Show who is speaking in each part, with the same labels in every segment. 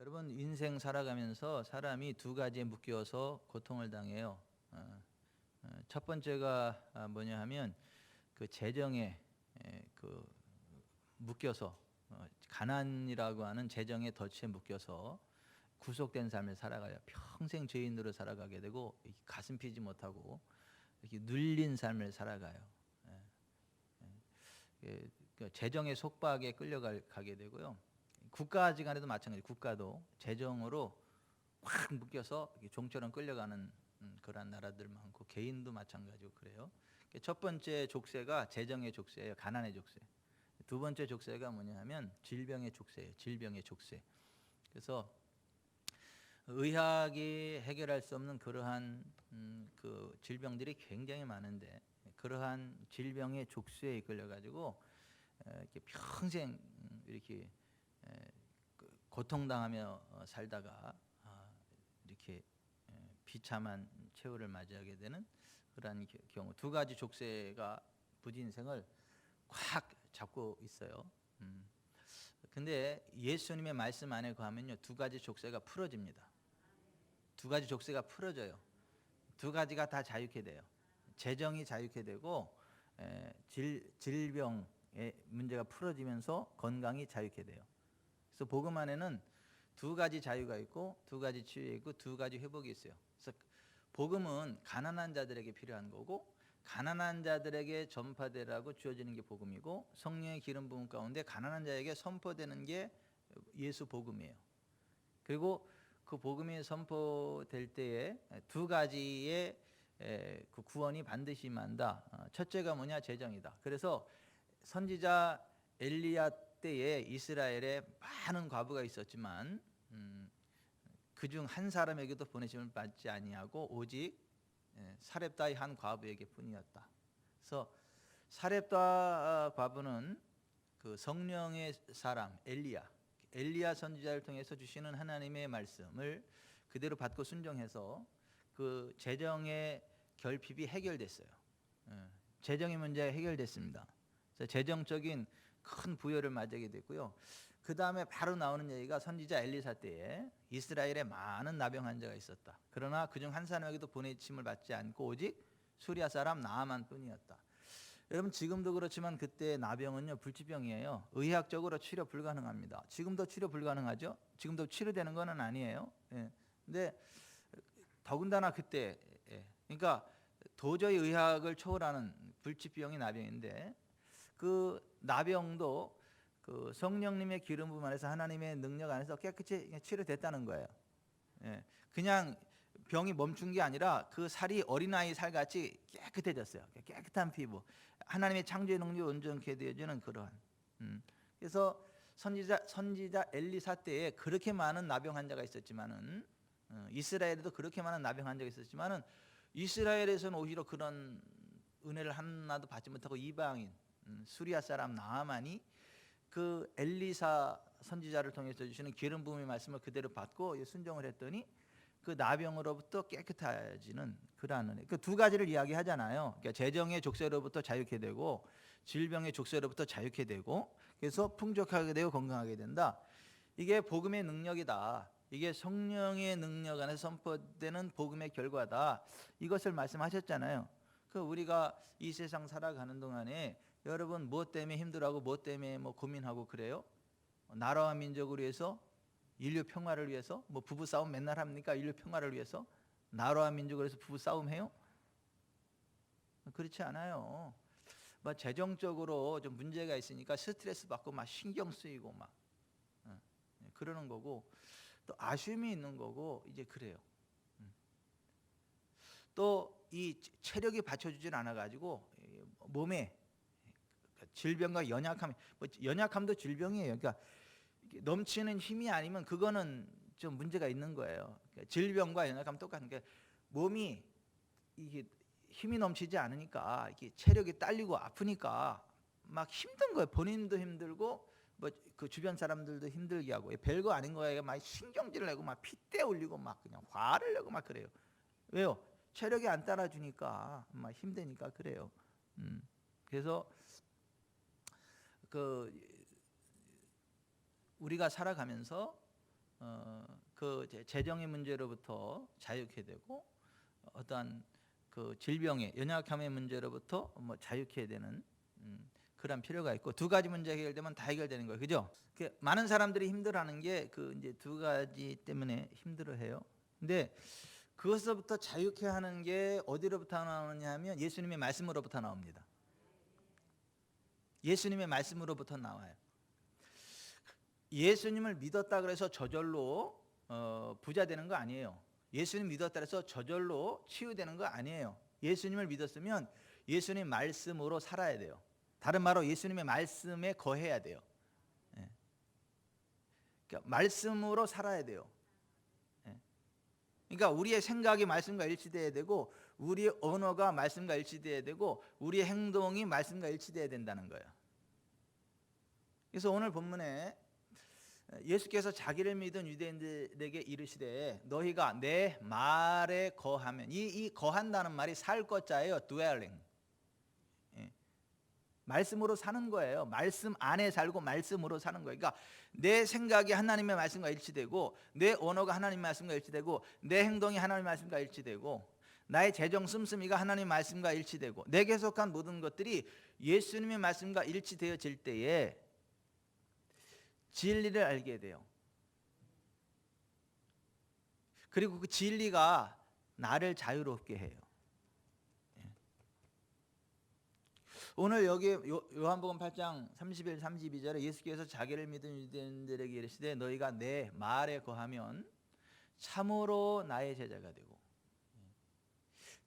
Speaker 1: 여러분 인생 살아가면서 사람이 두 가지에 묶여서 고통을 당해요. 첫 번째가 뭐냐 하면 그 재정에 그 묶여서 가난이라고 하는 재정의 덫에 묶여서 구속된 삶을 살아가요. 평생 죄인으로 살아가게 되고 가슴 피지 못하고 이렇게 눌린 삶을 살아가요. 그 재정의 속박에 끌려가게 되고요. 국가지간에도 마찬가지. 국가도 재정으로 확 묶여서 종처럼 끌려가는 그러한 나라들 많고 개인도 마찬가지고 그래요. 첫 번째 족쇄가 재정의 족쇄예요. 가난의 족쇄. 두 번째 족쇄가 뭐냐 하면 질병의 족쇄예요. 질병의 족쇄. 그래서 의학이 해결할 수 없는 그러한 그 질병들이 굉장히 많은데 그러한 질병의 족쇄에 이끌려 가지고 이렇게 평생 이렇게 고통당하며 살다가 이렇게 비참한 최후를 맞이하게 되는 그러한 경우. 두 가지 족쇄가 부지 인생을 꽉 잡고 있어요. 근데 예수님의 말씀 안에 가면요, 두 가지 족쇄가 풀어집니다. 두 가지 족쇄가 풀어져요. 두 가지가 다 자유케 돼요. 재정이 자유케 되고 질병의 문제가 풀어지면서 건강이 자유케 돼요. 그래서 복음 안에는 두 가지 자유가 있고 두 가지 치유가 있고 두 가지 회복이 있어요. 그래서 복음은 가난한 자들에게 필요한 거고 가난한 자들에게 전파되라고 주어지는 게 복음이고 성령의 기름 부음 가운데 가난한 자에게 선포되는 게 예수 복음이에요. 그리고 그 복음이 선포될 때에 두 가지의 그 구원이 반드시 임한다. 첫째가 뭐냐? 재정이다. 그래서 선지자 엘리야 때에 이스라엘에 많은 과부가 있었지만 그중 한 사람에게도 보내심을 받지 아니하고 오직 사렙다의 한 과부에게 뿐이었다. 그래서 사렙다 과부는 그 성령의 사람 엘리야 선지자를 통해서 주시는 하나님의 말씀을 그대로 받고 순종해서 그 재정의 결핍이 해결됐어요. 재정의 문제가 해결됐습니다. 그래서 재정적인 큰 부여를 맞이하게 됐고요. 그 다음에 바로 나오는 얘기가 선지자 엘리사 때에 이스라엘에 많은 나병 환자가 있었다. 그러나 그중 한 사람에게도 보내심을 받지 않고 오직 수리아 사람 나아만 뿐이었다. 여러분 지금도 그렇지만 그때 나병은요 불치병이에요. 의학적으로 치료 불가능합니다. 지금도 치료 불가능하죠. 지금도 치료되는 건 아니에요. 근데 더군다나 그때 그러니까 도저히 의학을 초월하는 불치병이 나병인데 그 나병도 그 성령님의 기름 부음 안에서 하나님의 능력 안에서 깨끗이 치료됐다는 거예요. 그냥 병이 멈춘 게 아니라 그 살이 어린아이 살같이 깨끗해졌어요. 깨끗한 피부, 하나님의 창조의 능력이 온전케 되어지는 그러한. 그래서 선지자 엘리사 때에 그렇게 많은 나병 환자가 있었지만은 이스라엘에도 그렇게 많은 나병 환자가 있었지만은 이스라엘에서는 오히려 그런 은혜를 하나도 받지 못하고 이방인 수리아 사람 나아만이 그 엘리사 선지자를 통해서 주시는 기름 부음의 말씀을 그대로 받고 순종을 했더니 그 나병으로부터 깨끗해지는 그러한 은혜. 그 두 가지를 이야기하잖아요. 그러니까 재정의 족쇄로부터 자유케 되고 질병의 족쇄로부터 자유케 되고 그래서 풍족하게 되고 건강하게 된다. 이게 복음의 능력이다. 이게 성령의 능력 안에 선포되는 복음의 결과다. 이것을 말씀하셨잖아요. 그 우리가 이 세상 살아가는 동안에 여러분 무엇 때문에 힘들어하고 무엇 때문에 뭐 고민하고 그래요? 나라와 민족을 위해서, 인류 평화를 위해서, 뭐 부부 싸움 맨날 합니까? 인류 평화를 위해서 나라와 민족을 위해서 부부 싸움 해요? 그렇지 않아요. 뭐 재정적으로 좀 문제가 있으니까 스트레스 받고 막 신경 쓰이고 막 그러는 거고 또 아쉬움이 있는 거고 이제 그래요. 또 이 체력이 받쳐주질 않아 가지고 몸에 질병과 연약함, 뭐 연약함도 질병이에요. 그러니까 넘치는 힘이 아니면 그거는 좀 문제가 있는 거예요. 그러니까 질병과 연약함 똑같은 게 몸이 이게 힘이 넘치지 않으니까 이게 체력이 딸리고 아프니까 막 힘든 거예요. 본인도 힘들고 뭐 그 주변 사람들도 힘들게 하고 별거 아닌 거예요. 막 신경질을 내고 막 핏대 올리고 막 그냥 화를 내고 막 그래요. 왜요? 체력이 안 따라주니까 막 힘드니까 그래요. 그래서 그 우리가 살아가면서 그 재정의 문제로부터 자유케 되고 어떠한 그 질병의 연약함의 문제로부터 뭐 자유케 되는 그런 필요가 있고, 두 가지 문제 해결되면 다 해결되는 거예요. 그죠? 많은 사람들이 힘들어하는 게 그 이제 두 가지 때문에 힘들어해요. 근데 그것으로부터 자유케 하는 게 어디로부터 나오느냐 하면 예수님의 말씀으로부터 나옵니다. 예수님의 말씀으로부터 나와요. 예수님을 믿었다 그래서 저절로 부자 되는 거 아니에요. 예수님 믿었다 그래서 저절로 치유되는 거 아니에요. 예수님을 믿었으면 예수님 말씀으로 살아야 돼요. 다른 말로 예수님의 말씀에 거해야 돼요. 예. 그러니까 말씀으로 살아야 돼요. 예. 그러니까 우리의 생각이 말씀과 일치돼야 되고, 우리의 언어가 말씀과 일치돼야 되고, 우리의 행동이 말씀과 일치돼야 된다는 거예요. 그래서 오늘 본문에 예수께서 자기를 믿은 유대인들에게 이르시되 너희가 내 말에 거하면, 이 거한다는 말이 살 것자예요. dwelling. 말씀으로 사는 거예요. 말씀 안에 살고 말씀으로 사는 거예요. 그러니까 내 생각이 하나님의 말씀과 일치되고, 내 언어가 하나님의 말씀과 일치되고, 내 행동이 하나님의 말씀과 일치되고, 나의 재정 씀씀이가 하나님의 말씀과 일치되고, 내게 속한 모든 것들이 예수님의 말씀과 일치되어질 때에 진리를 알게 돼요. 그리고 그 진리가 나를 자유롭게 해요. 오늘 여기 요한복음 8장 31, 32절에 예수께서 자기를 믿은 유대인들에게 이르시되 너희가 내 말에 거하면 참으로 나의 제자가 되고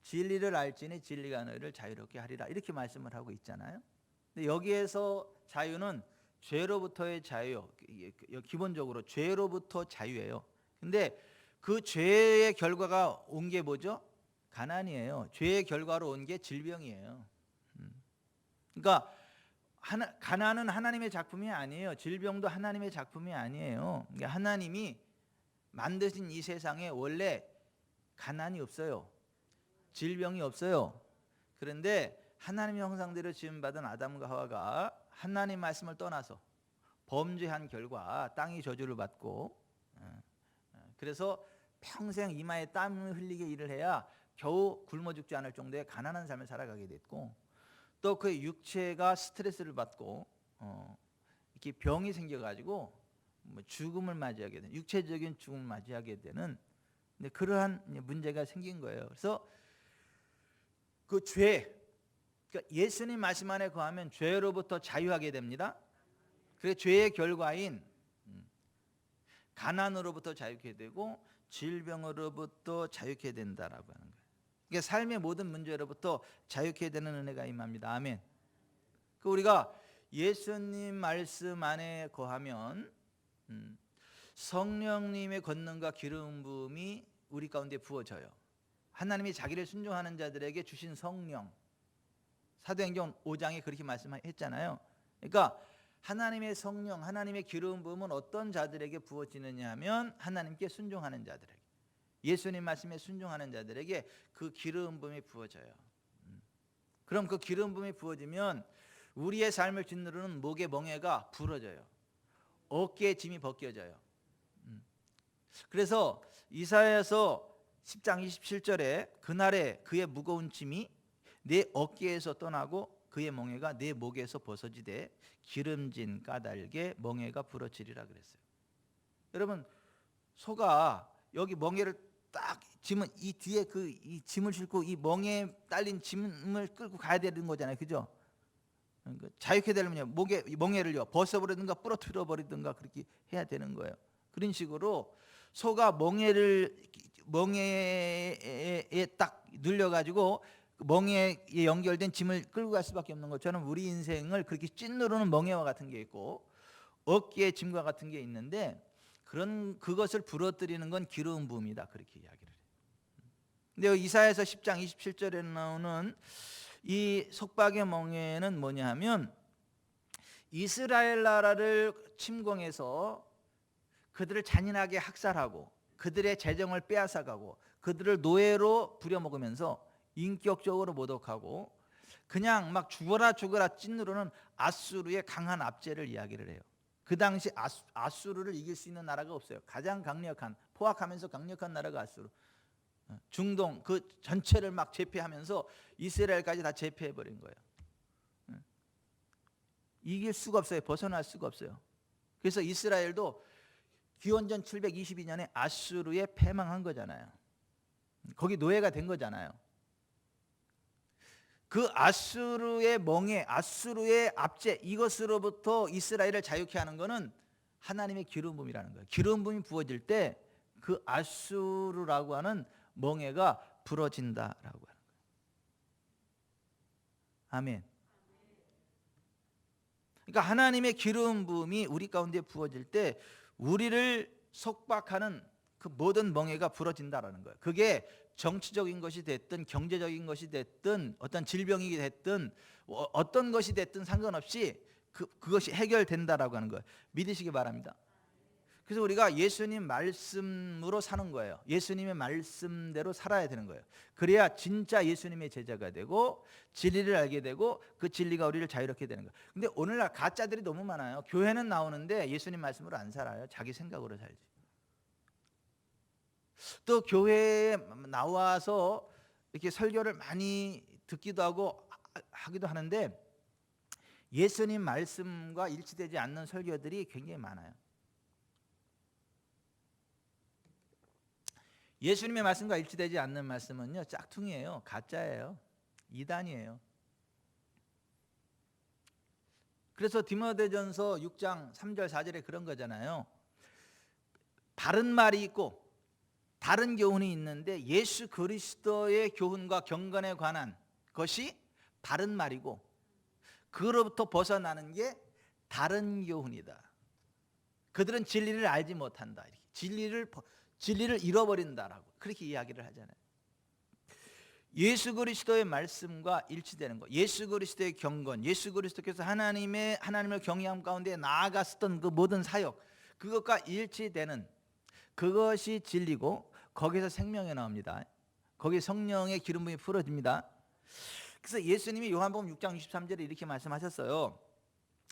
Speaker 1: 진리를 알지니 진리가 너희를 자유롭게 하리라, 이렇게 말씀을 하고 있잖아요. 근데 여기에서 자유는 죄로부터의 자유요. 기본적으로 죄로부터 자유예요. 근데 그 죄의 결과가 온 게 뭐죠? 가난이에요. 죄의 결과로 온 게 질병이에요. 그러니까 가난은 하나님의 작품이 아니에요. 질병도 하나님의 작품이 아니에요. 그러니까 하나님이 만드신 이 세상에 원래 가난이 없어요. 질병이 없어요. 그런데 하나님의 형상대로 지음받은 아담과 하와가 하나님 말씀을 떠나서 범죄한 결과 땅이 저주를 받고, 그래서 평생 이마에 땀을 흘리게 일을 해야 겨우 굶어 죽지 않을 정도의 가난한 삶을 살아가게 됐고, 또 그 육체가 스트레스를 받고 이렇게 병이 생겨가지고 뭐 죽음을 맞이하게 되는, 육체적인 죽음을 맞이하게 되는 그러한 문제가 생긴 거예요. 그래서 그 죄, 그러니까 예수님 말씀 안에 거하면 죄로부터 자유하게 됩니다. 그래서 죄의 결과인 가난으로부터 자유케 되고 질병으로부터 자유케 된다라고 하는 거예요. 그러니까 삶의 모든 문제로부터 자유케 되는 은혜가 임합니다. 아멘. 그 우리가 예수님 말씀 안에 거하면 성령님의 권능과 기름 부음이 우리 가운데 부어져요. 하나님이 자기를 순종하는 자들에게 주신 성령, 사도행전 5장에 그렇게 말씀했잖아요. 그러니까 하나님의 성령, 하나님의 기름 부음은 어떤 자들에게 부어지느냐 하면 하나님께 순종하는 자들에게, 예수님 말씀에 순종하는 자들에게 그 기름 부음이 부어져요. 그럼 그 기름 부음이 부어지면 우리의 삶을 짓누르는 목의 멍에가 부러져요. 어깨의 짐이 벗겨져요. 그래서 이사야서 10장 27절에 그날에 그의 무거운 짐이 내 어깨에서 떠나고 그의 멍에가 내 목에서 벗어지되 기름진 까닭에 멍에가 부러지리라 그랬어요. 여러분, 소가 여기 멍에를 딱 짐은 이 뒤에 이 짐을 싣고 이 멍에 딸린 짐을 끌고 가야 되는 거잖아요. 그죠? 그러니까 자유케 되려면 멍에를요 벗어버리든가 부러뜨려 버리든가 그렇게 해야 되는 거예요. 그런 식으로 소가 멍에에 딱 눌려가지고 멍에에 연결된 짐을 끌고 갈 수밖에 없는 것처럼 우리 인생을 그렇게 찐누르는 멍에와 같은 게 있고 어깨에 짐과 같은 게 있는데, 그것을 부러뜨리는 건 기름 부음이다, 그렇게 이야기를 해요. 근데 이사야서 10장 27절에 나오는 이 속박의 멍에는 뭐냐 하면 이스라엘 나라를 침공해서 그들을 잔인하게 학살하고 그들의 재정을 빼앗아가고 그들을 노예로 부려먹으면서 인격적으로 모독하고 그냥 막 죽어라 찐누르는 아수르의 강한 압제를 이야기를 해요. 그 당시 아수르를 이길 수 있는 나라가 없어요. 가장 강력한, 포악하면서 강력한 나라가 아수르. 중동 그 전체를 막 제패하면서 이스라엘까지 다 제패해버린 거예요. 이길 수가 없어요. 벗어날 수가 없어요. 그래서 이스라엘도 기원전 722년에 아수르에 패망한 거잖아요. 거기 노예가 된 거잖아요. 그 아수르의 멍에, 아수르의 압제, 이것으로부터 이스라엘을 자유케 하는 것은 하나님의 기름 부음이라는 거예요. 기름 부음이 부어질 때 그 아수르라고 하는 멍에가 부러진다라고 하는 거예요. 아멘. 그러니까 하나님의 기름 부음이 우리 가운데 부어질 때 우리를 속박하는 그 모든 멍에가 부러진다라는 거예요. 그게 정치적인 것이 됐든 경제적인 것이 됐든 어떤 질병이 됐든 어떤 것이 됐든 상관없이 그것이 해결된다라고 하는 거예요. 믿으시기 바랍니다. 그래서 우리가 예수님 말씀으로 사는 거예요. 예수님의 말씀대로 살아야 되는 거예요. 그래야 진짜 예수님의 제자가 되고 진리를 알게 되고 그 진리가 우리를 자유롭게 되는 거예요. 근데 오늘날 가짜들이 너무 많아요. 교회는 나오는데 예수님 말씀으로 안 살아요. 자기 생각으로 살지. 또 교회에 나와서 이렇게 설교를 많이 듣기도 하고 하기도 하는데 예수님 말씀과 일치되지 않는 설교들이 굉장히 많아요. 예수님의 말씀과 일치되지 않는 말씀은요, 짝퉁이에요. 가짜예요. 이단이에요. 그래서 디모데전서 6장 3절 4절에 그런 거잖아요. 바른 말이 있고 다른 교훈이 있는데 예수 그리스도의 교훈과 경건에 관한 것이 바른 말이고 그로부터 벗어나는 게 다른 교훈이다. 그들은 진리를 알지 못한다. 진리를 잃어버린다라고 그렇게 이야기를 하잖아요. 예수 그리스도의 말씀과 일치되는 것, 예수 그리스도의 경건, 예수 그리스도께서 하나님을 경외함 가운데 나아갔었던 그 모든 사역, 그것과 일치되는 그것이 진리고 거기서 생명이 나옵니다. 거기 성령의 기름 부음이 풀어집니다. 그래서 예수님이 요한복음 6장 63절에 이렇게 말씀하셨어요.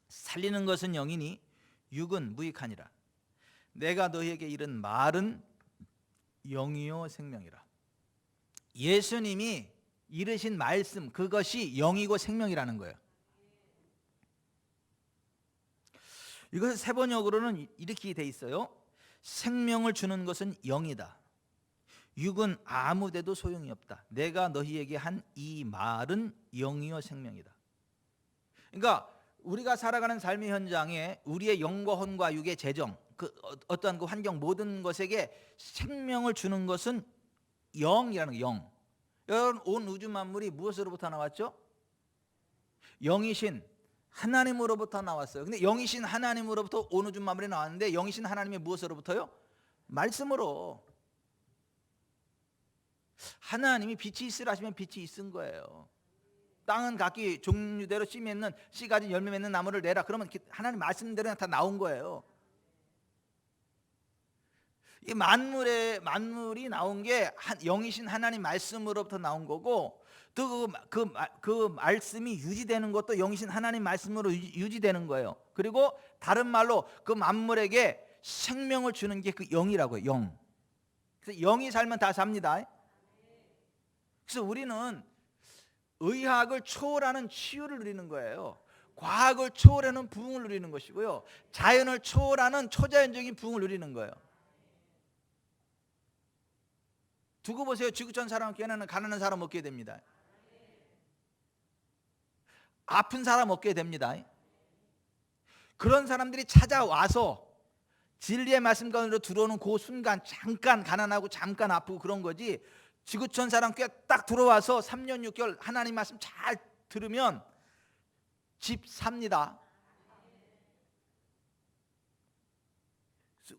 Speaker 1: 살리는 것은 영이니 육은 무익하니라. 내가 너희에게 이른 말은 영이요 생명이라. 예수님이 이르신 말씀, 그것이 영이고 생명이라는 거예요. 이것은 세번역으로는 이렇게 돼 있어요. 생명을 주는 것은 영이다. 육은 아무데도 소용이 없다. 내가 너희에게 한 이 말은 영이요 생명이다. 그러니까 우리가 살아가는 삶의 현장에 우리의 영과 혼과 육의 재정, 어떠한 그 환경 모든 것에게 생명을 주는 것은 영이라는 거예요. 영. 여러분, 온 우주 만물이 무엇으로부터 나왔죠? 영이신 하나님으로부터 나왔어요. 근데 영이신 하나님으로부터 온 우주 만물이 나왔는데 영이신 하나님의 무엇으로부터요? 말씀으로. 하나님이 빛이 있으라 하시면 빛이 있은 거예요. 땅은 각기 종류대로 씨 가진 열매 맺는 나무를 내라. 그러면 하나님 말씀대로 다 나온 거예요. 이 만물이 나온 게 영이신 하나님 말씀으로부터 나온 거고, 또 그 말씀이 유지되는 것도 영이신 하나님 말씀으로 유지되는 거예요. 그리고 다른 말로 그 만물에게 생명을 주는 게 그 영이라고요. 영. 그래서 영이 살면 다 삽니다. 그래서 우리는 의학을 초월하는 치유를 누리는 거예요. 과학을 초월하는 부흥을 누리는 것이고요. 자연을 초월하는 초자연적인 부흥을 누리는 거예요. 두고 보세요. 지구촌 사람 깨어나는 가난한 사람 없게 됩니다. 아픈 사람 없게 됩니다. 그런 사람들이 찾아와서 진리의 말씀 가운데로 들어오는 그 순간 잠깐 가난하고 잠깐 아프고 그런 거지, 지구촌 사람 꽤 딱 들어와서 3년 6개월 하나님 말씀 잘 들으면 집 삽니다.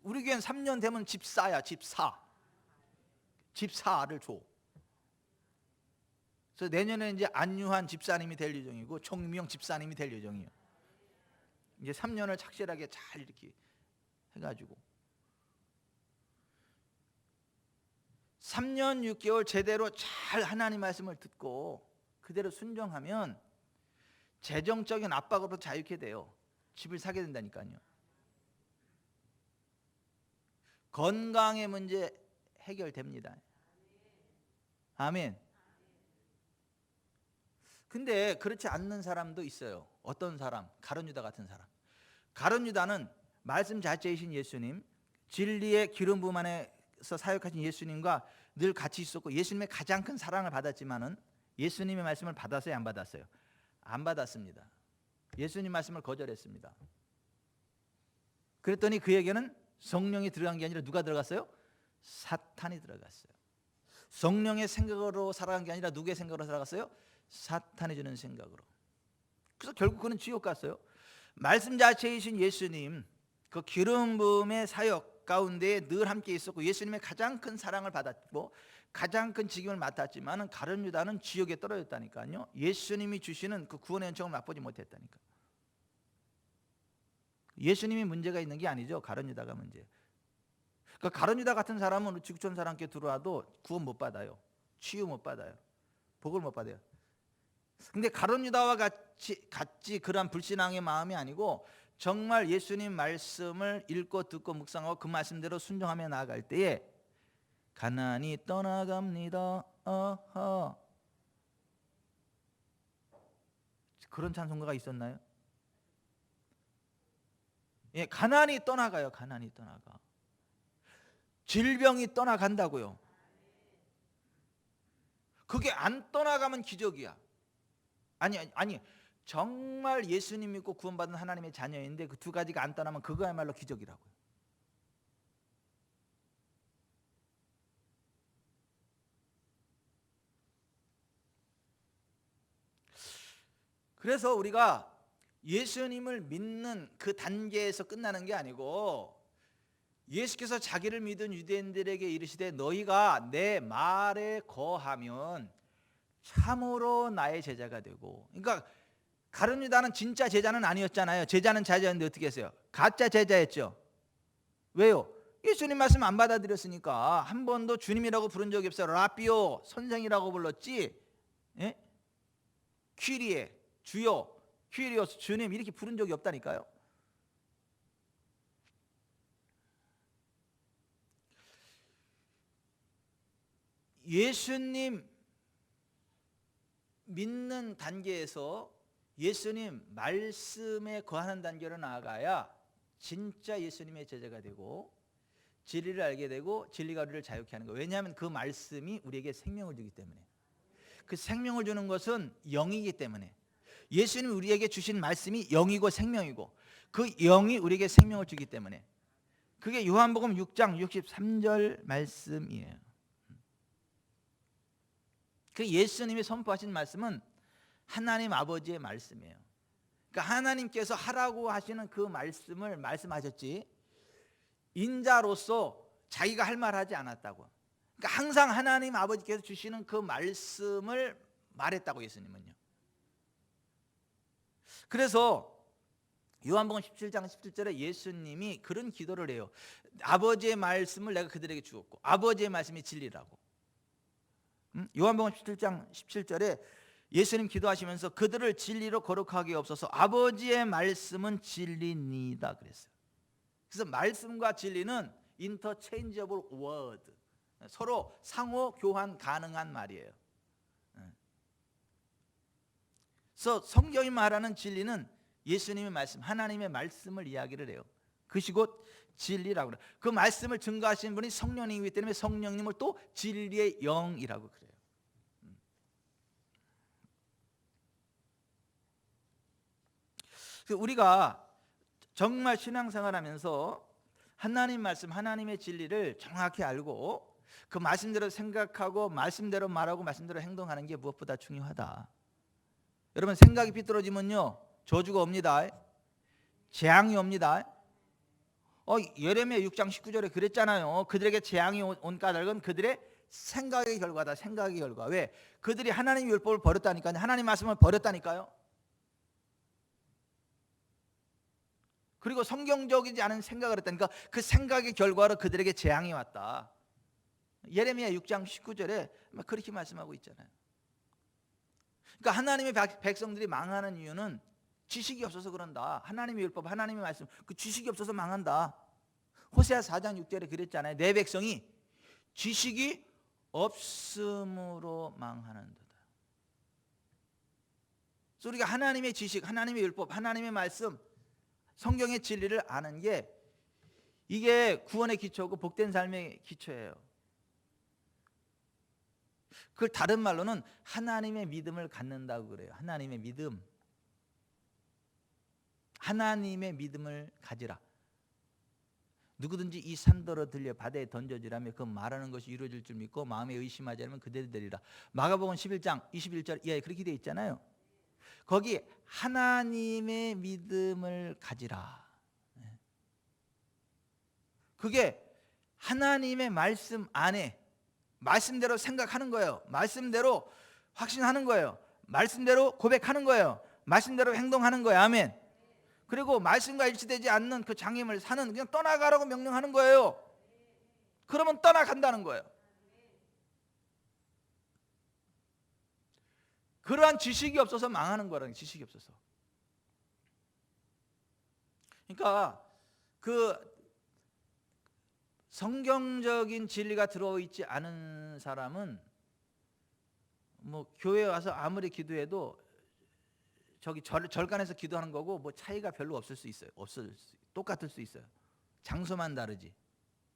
Speaker 1: 우리 교회는 3년 되면 집 사야. 집사를 줘. 그래서 내년에 이제 안유한 집사님이 될 예정이고 총명 집사님이 될 예정이에요. 이제 3년을 착실하게 잘 이렇게 해가지고 3년 6개월 제대로 잘 하나님 말씀을 듣고 그대로 순종하면 재정적인 압박으로부터 자유케 돼요. 집을 사게 된다니까요. 건강의 문제 해결됩니다. 아멘. 근데 그렇지 않는 사람도 있어요. 어떤 사람? 가룟 유다 같은 사람. 가룟 유다는 말씀 자체이신 예수님, 진리의 기름 부음 안에서 사역하신 예수님과 늘 같이 있었고 예수님의 가장 큰 사랑을 받았지만은 예수님의 말씀을 받았어요, 안 받았어요? 안 받았습니다. 예수님 말씀을 거절했습니다. 그랬더니 그에게는 성령이 들어간 게 아니라 누가 들어갔어요? 사탄이 들어갔어요. 성령의 생각으로 살아간 게 아니라 누구의 생각으로 살아갔어요? 사탄이 주는 생각으로. 그래서 결국 그는 지옥 갔어요. 말씀 자체이신 예수님, 그 기름 부음의 사역 가운데 늘 함께 있었고 예수님의 가장 큰 사랑을 받았고 가장 큰 직임을 맡았지만 가룟 유다는 지옥에 떨어졌다니까요. 예수님이 주시는 그 구원의 은총을 맛보지 못했다니까. 예수님이 문제가 있는 게 아니죠. 가룟 유다가 문제예요. 그러니까 가룟 유다 같은 사람은 지구촌 사람께 들어와도 구원 못 받아요. 치유 못 받아요. 복을 못 받아요. 근데 가룟 유다와 같이 그러한 불신앙의 마음이 아니고 정말 예수님 말씀을 읽고 듣고 묵상하고 그 말씀대로 순종하며 나아갈 때에 가나안이 떠나갑니다. 그런 찬송가가 있었나요? 예, 가나안이 떠나가요. 가나안이 떠나가. 질병이 떠나간다고요. 그게 안 떠나가면 기적이야. 아니 정말 예수님 믿고 구원받은 하나님의 자녀인데 그 두 가지가 안 떠나면 그거야말로 기적이라고요. 그래서 우리가 예수님을 믿는 그 단계에서 끝나는 게 아니고 예수께서 자기를 믿은 유대인들에게 이르시되 너희가 내 말에 거하면 참으로 나의 제자가 되고. 그러니까 가룟 유다는 진짜 제자는 아니었잖아요. 제자는 제자였는데 어떻게 했어요? 가짜 제자였죠. 왜요? 예수님 말씀 안 받아들였으니까. 한 번도 주님이라고 부른 적이 없어요. 라비오, 선생이라고 불렀지. 예? 퀴리에, 주여, 퀴리오스, 주님 이렇게 부른 적이 없다니까요. 예수님 믿는 단계에서 예수님 말씀에 거하는 단계로 나아가야 진짜 예수님의 제자가 되고 진리를 알게 되고 진리가 우리를 자유케 하는 거예요. 왜냐하면 그 말씀이 우리에게 생명을 주기 때문에. 그 생명을 주는 것은 영이기 때문에. 예수님이 우리에게 주신 말씀이 영이고 생명이고 그 영이 우리에게 생명을 주기 때문에. 그게 요한복음 6장 63절 말씀이에요. 그 예수님이 선포하신 말씀은 하나님 아버지의 말씀이에요. 그러니까 하나님께서 하라고 하시는 그 말씀을 말씀하셨지 인자로서 자기가 할 말 하지 않았다고. 그러니까 항상 하나님 아버지께서 주시는 그 말씀을 말했다고 예수님은요. 그래서 요한복음 17장 17절에 예수님이 그런 기도를 해요. 아버지의 말씀을 내가 그들에게 주었고 아버지의 말씀이 진리라고. 요한복음 17장 17절에 예수님 기도하시면서 그들을 진리로 거룩하게 없어서 아버지의 말씀은 진리니이다 그랬어요. 그래서 말씀과 진리는 interchangeable word, 서로 상호 교환 가능한 말이에요. 그래서 성경이 말하는 진리는 예수님의 말씀, 하나님의 말씀을 이야기를 해요. 그것이 곧 진리라고 그래요. 그 말씀을 증거하시는 분이 성령님이기 때문에 성령님을 또 진리의 영이라고 그래요. 우리가 정말 신앙생활하면서 하나님 말씀, 하나님의 진리를 정확히 알고 그 말씀대로 생각하고 말씀대로 말하고 말씀대로 행동하는 게 무엇보다 중요하다. 여러분 생각이 삐뚤어지면요 저주가 옵니다. 재앙이 옵니다. 예레미야 6장 19절에 그랬잖아요. 그들에게 재앙이 온 까닭은 그들의 생각의 결과다. 생각의 결과. 왜? 그들이 하나님의 율법을 버렸다니까요. 하나님 말씀을 버렸다니까요. 그리고 성경적이지 않은 생각을 했다니까 그 생각의 결과로 그들에게 재앙이 왔다. 예레미야 6장 19절에 그렇게 말씀하고 있잖아요. 그러니까 하나님의 백성들이 망하는 이유는 지식이 없어서 그런다. 하나님의 율법, 하나님의 말씀, 그 지식이 없어서 망한다. 호세아 4장 6절에 그랬잖아요. 내 백성이 지식이 없음으로 망하는도다. 그래서 우리가 하나님의 지식, 하나님의 율법, 하나님의 말씀, 성경의 진리를 아는 게 이게 구원의 기초고 복된 삶의 기초예요. 그걸 다른 말로는 하나님의 믿음을 갖는다고 그래요. 하나님의 믿음. 하나님의 믿음을 가지라. 누구든지 이 산더러 들려 바다에 던져지라며 그 말하는 것이 이루어질 줄 믿고 마음에 의심하지 않으면 그대로 되리라. 마가복음 11장 21절 이하에 그렇게 되어 있잖아요. 거기 하나님의 믿음을 가지라. 그게 하나님의 말씀 안에 말씀대로 생각하는 거예요. 말씀대로 확신하는 거예요. 말씀대로 고백하는 거예요. 말씀대로 행동하는 거예요. 아멘. 그리고 말씀과 일치되지 않는 그 장애물 사는 그냥 떠나가라고 명령하는 거예요. 그러면 떠나간다는 거예요. 그러한 지식이 없어서 망하는 거라는, 지식이 없어서. 그러니까 그 성경적인 진리가 들어있지 않은 사람은 뭐 교회 와서 아무리 기도해도 저기 절간에서 기도하는 거고 뭐 차이가 별로 없을 수 있어요. 똑같을 수 있어요. 장소만 다르지.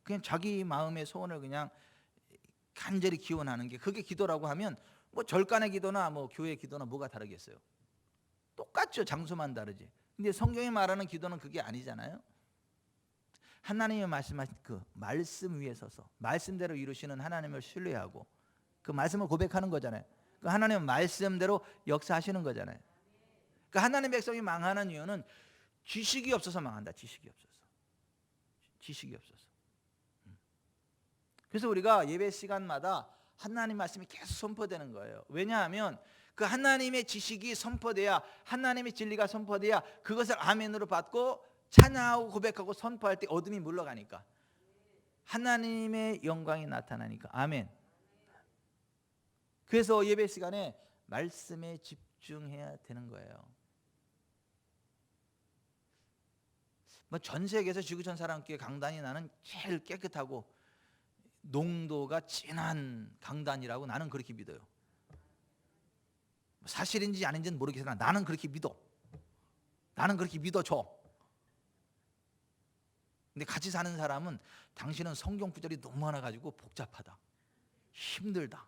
Speaker 1: 그냥 자기 마음의 소원을 그냥 간절히 기원하는 게 그게 기도라고 하면 뭐 절간의 기도나 뭐 교회 기도나 뭐가 다르겠어요. 똑같죠. 장소만 다르지. 근데 성경이 말하는 기도는 그게 아니잖아요. 하나님의 말씀하신 그 말씀 위에 서서 말씀대로 이루시는 하나님을 신뢰하고 그 말씀을 고백하는 거잖아요. 그 하나님의 말씀대로 역사하시는 거잖아요. 그 하나님의 백성이 망하는 이유는 지식이 없어서 망한다. 지식이 없어서. 지식이 없어서. 그래서 우리가 예배 시간마다 하나님 말씀이 계속 선포되는 거예요. 왜냐하면 그 하나님의 지식이 선포돼야, 하나님의 진리가 선포돼야 그것을 아멘으로 받고 찬양하고 고백하고 선포할 때 어둠이 물러가니까, 하나님의 영광이 나타나니까. 아멘. 그래서 예배 시간에 말씀에 집중해야 되는 거예요. 뭐 전 세계에서 지구촌 사람께 강단이 나는 제일 깨끗하고 농도가 진한 강단이라고 나는 그렇게 믿어요. 사실인지 아닌지는 모르겠으나 나는 그렇게 믿어. 나는 그렇게 믿어줘. 근데 같이 사는 사람은 당신은 성경 구절이 너무 많아가지고 복잡하다, 힘들다.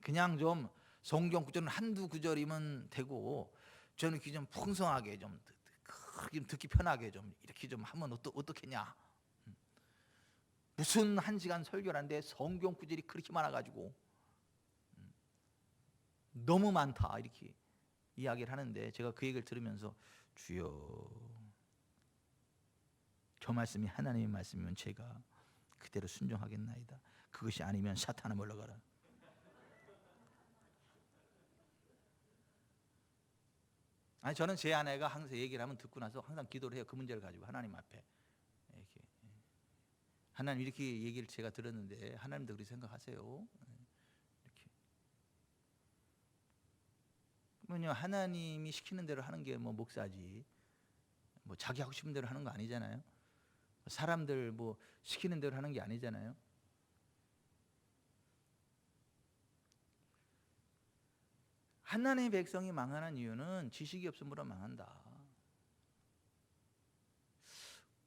Speaker 1: 그냥 좀 성경 구절은 한두 구절이면 되고 저는 이렇게 좀 풍성하게 좀 듣기 편하게 좀 이렇게 좀 하면 어떻겠냐. 무슨 1시간 설교하는데 성경 구절이 그렇게 많아가지고 너무 많다 이렇게 이야기를 하는데, 제가 그 얘기를 들으면서 주여, 저 말씀이 하나님의 말씀이면 제가 그대로 순종하겠나이다. 그것이 아니면 사탄아 물러가라. 아니, 저는 제 아내가 항상 얘기를 하면 듣고 나서 항상 기도를 해요. 그 문제를 가지고 하나님 앞에 이렇게, 하나님 이렇게 얘기를 제가 들었는데 하나님도 그렇게 생각하세요? 이렇게. 그러면요, 하나님이 시키는 대로 하는 게 뭐 목사지, 뭐 자기 하고 싶은 대로 하는 거 아니잖아요. 사람들 뭐 시키는 대로 하는 게 아니잖아요. 하나님의 백성이 망하는 이유는 지식이 없음으로 망한다.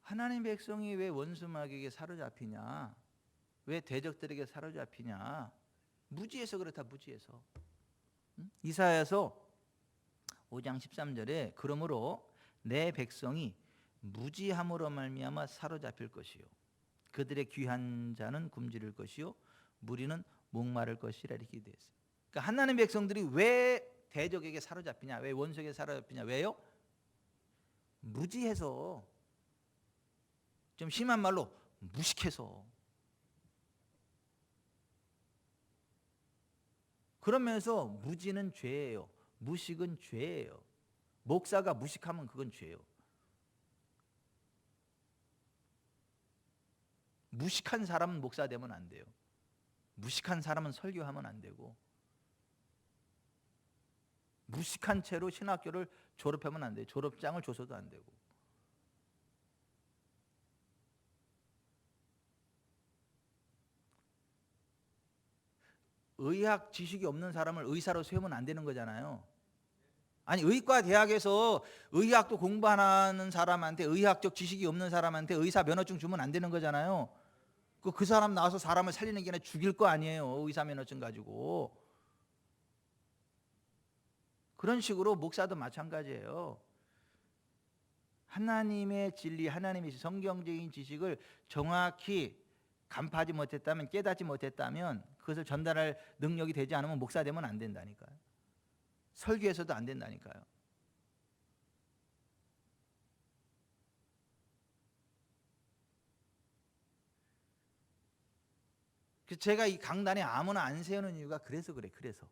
Speaker 1: 하나님의 백성이 왜 원수마귀에게 사로잡히냐, 왜 대적들에게 사로잡히냐, 무지해서 그렇다. 무지해서. 이사야서 5장 13절에 그러므로 내 백성이 무지함으로 말미암아 사로잡힐 것이요, 그들의 귀한 자는 굶주릴 것이요, 무리는 목마를 것이라 이렇게 되어 있어요. 그러니까 하나님 백성들이 왜 대적에게 사로잡히냐, 왜 원수에게 사로잡히냐, 왜요? 무지해서, 좀 심한 말로 무식해서. 그러면서 무지는 죄예요. 무식은 죄예요. 목사가 무식하면 그건 죄예요. 무식한 사람은 목사 되면 안 돼요. 무식한 사람은 설교하면 안 되고, 무식한 채로 신학교를 졸업하면 안 돼요. 졸업장을 줘서도 안 되고. 의학 지식이 없는 사람을 의사로 세우면 안 되는 거잖아요. 아니 의과 대학에서 의학도 공부하는 사람한테 의학적 지식이 없는 사람한테 의사 면허증 주면 안 되는 거잖아요. 그 사람 나와서 사람을 살리는 게 아니라 죽일 거 아니에요. 의사 면허증 가지고. 그런 식으로 목사도 마찬가지예요. 하나님의 진리, 하나님의 성경적인 지식을 정확히 간파하지 못했다면, 깨닫지 못했다면, 그것을 전달할 능력이 되지 않으면 목사 되면 안 된다니까요. 설교에서도 안 된다니까요. 제가 이 강단에 아무나 안 세우는 이유가 그래서 그래. 그래서